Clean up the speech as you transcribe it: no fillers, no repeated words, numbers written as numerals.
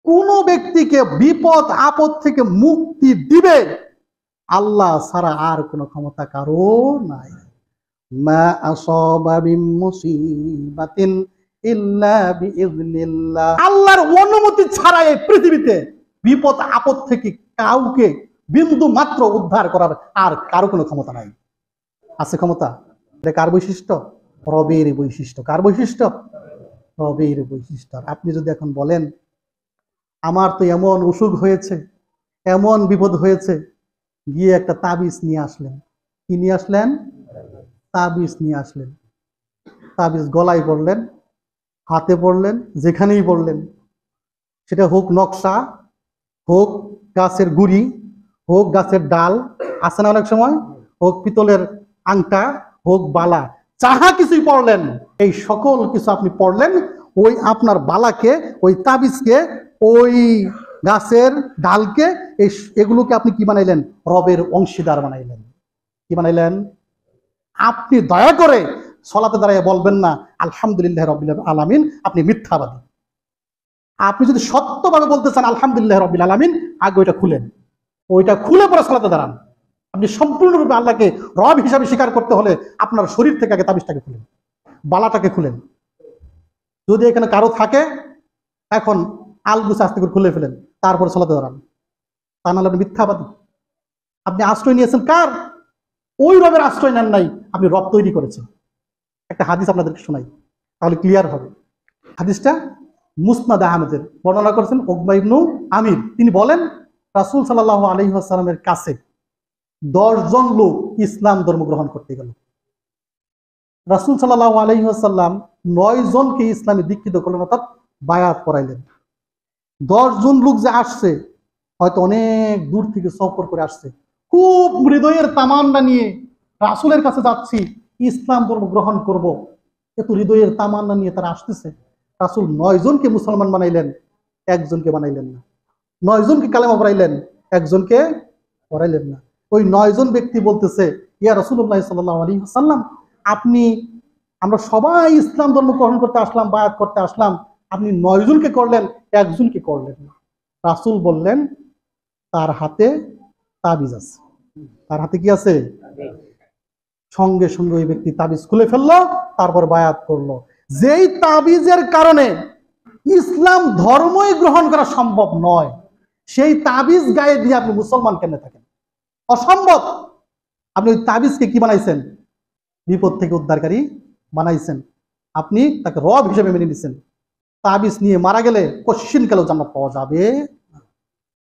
কোন ব্যক্তিকে বিপদ আপদ থেকে মুক্তি দিবে আল্লাহ ছাড়া আর কোনো ক্ষমতা কারো নাই। মা আসাবা মিন মুসিবাতিন ইল্লা বিইذনিল্লাহ, আল্লাহর অনুমতি ছাড়া এই পৃথিবীতে বিপদ আপদ থেকে কাউকে বিন্দু মাত্র উদ্ধার করার আর কারো কোনো ক্ষমতা নাই। আছে ক্ষমতা? এটা কার বৈশিষ্ট্য? রবের বৈশিষ্ট্য। কার বৈশিষ্ট্য? রবের বৈশিষ্ট্য। আপনি যদি এখন বলেন আমার তো এমন অসুখ হয়েছে, এমন বিপদ হয়েছে, গিয়ে একটা তাবিজ নিয়ে আসলেন। কি নিয়ে আসলেন? তাবিজ নিয়ে আসলেন। তাবিজ গলায় পড়লেন, হাতে পড়লেন, যেখানেই পড়লেন, সেটা হোক নকশা, হোক গাছের গুড়ি, হোক গাছের ডাল, আছে না অনেক সময়, হোক পিতলের আংটা, হোক বালা, যাহা কিছুই পড়লেন, এই সকল কিছু আপনি পড়লেন, ওই আপনার বালাকে, ওই তাবিজকে, ওই গাছের ডালকে, এগুলোকে আপনি কি বানাইলেন? রবের অংশীদার বানাইলেন। কি বানাইলেন? আপনি দয়া করে সলাতে দাঁড়ায় বলবেন না আলহামদুলিল্লাহ রাব্বিল আলামিন, আপনি মিথ্যাবাদী। আপনি যদি সত্যভাবে বলতে চান আলহামদুলিল্লাহ রাব্বিল আলামিন, আগে ওইটা খুলেন, ওইটা খুলে পরে সলাতে দাঁড়ান। আপনি সম্পূর্ণরূপে আল্লাহকে রব হিসাবে স্বীকার করতে হলে আপনার শরীর থেকে আগে তাবিজটাকে খুলেন, বালাটাকে খুলেন। যদি এখানে কারো থাকে এখন আলগুছে আস্তে করে খুলে ফেলেন, তারপরে সলাতে দাঁড়ান। তা নাহলে আপনি মিথ্যাবাদী। আপনি আশ্রয় নিয়েছেন কার? ওই রবের আশ্রয় নেন নাই, আপনি রব তৈরি করেছেন। একটা হাদিস আপনাদেরকে শোনাই, তাহলে ক্লিয়ার হবে। হাদিসটা মুসনাদ আহমেদের বর্ণনা করেছেন উকবা ইবনু আমির। তিনি বলেন রাসূল সাল্লাল্লাহু আলাইহি ওয়াসাল্লামের কাছে 10 জন লোক ইসলাম ধর্ম গ্রহণ করতে গেল। রাসূল সাল্লাল্লাহু আলাইহি ওয়াসাল্লাম 9 জনকে ইসলামে দীক্ষিত করলেন, অর্থাৎ বায়াত করাইলেন। 10 জন লোক যে আসছে, হয়তো অনেক দূর থেকে সফর করে আসছে, খুব হৃদয়ের তামান্না নিয়ে রাসূলের কাছে যাচ্ছি, ইসলাম ধর্ম গ্রহণ করব, এত হৃদয়ের তামান্না নিয়ে তারা আসতেছে। রাসূল 9 জনকে মুসলমান বানাইলেন, একজনকে বানাইলেন না। 9 জনকে কালেমা পড়াইলেন, একজনকে পড়াইলেন না। ওই 9 জন ব্যক্তি বলতেছে, ইয়া রাসূলুল্লাহ সাল্লাল্লাহু আলাইহি ওয়াসাল্লাম, আপনি, আমরা সবাই ইসলাম ধর্ম গ্রহণ করতে আসলাম, বায়াত করতে আসলাম, আপনি 9 জনকে করলেন, একজনকে করলেন না। রাসূল বললেন তার হাতে তাবিজ আছে। তার হাতে কি আছে? সঙ্গে সঙ্গে ওই ব্যক্তি তাবিজ খুলে ফেললো, তারপর বায়াত করলো। যেই তাবিজের কারণে ইসলাম ধর্মই গ্রহণ করা সম্ভব নয়, সেই তাবিজ গায়ে দিয়ে আপনি মুসলমান কেমনে থাকেন? অসম্ভব। আপনি ওই তাবিজকে কি বানাইছেন? বিপদ থেকে উদ্ধারকারী বানাইছেন। আপনি তাকে রব হিসেবে মেনে নিছেন। তাবিজ নিয়ে মারা গেলে কশ্চিন কালেও জান্নাত পাওয়া যাবে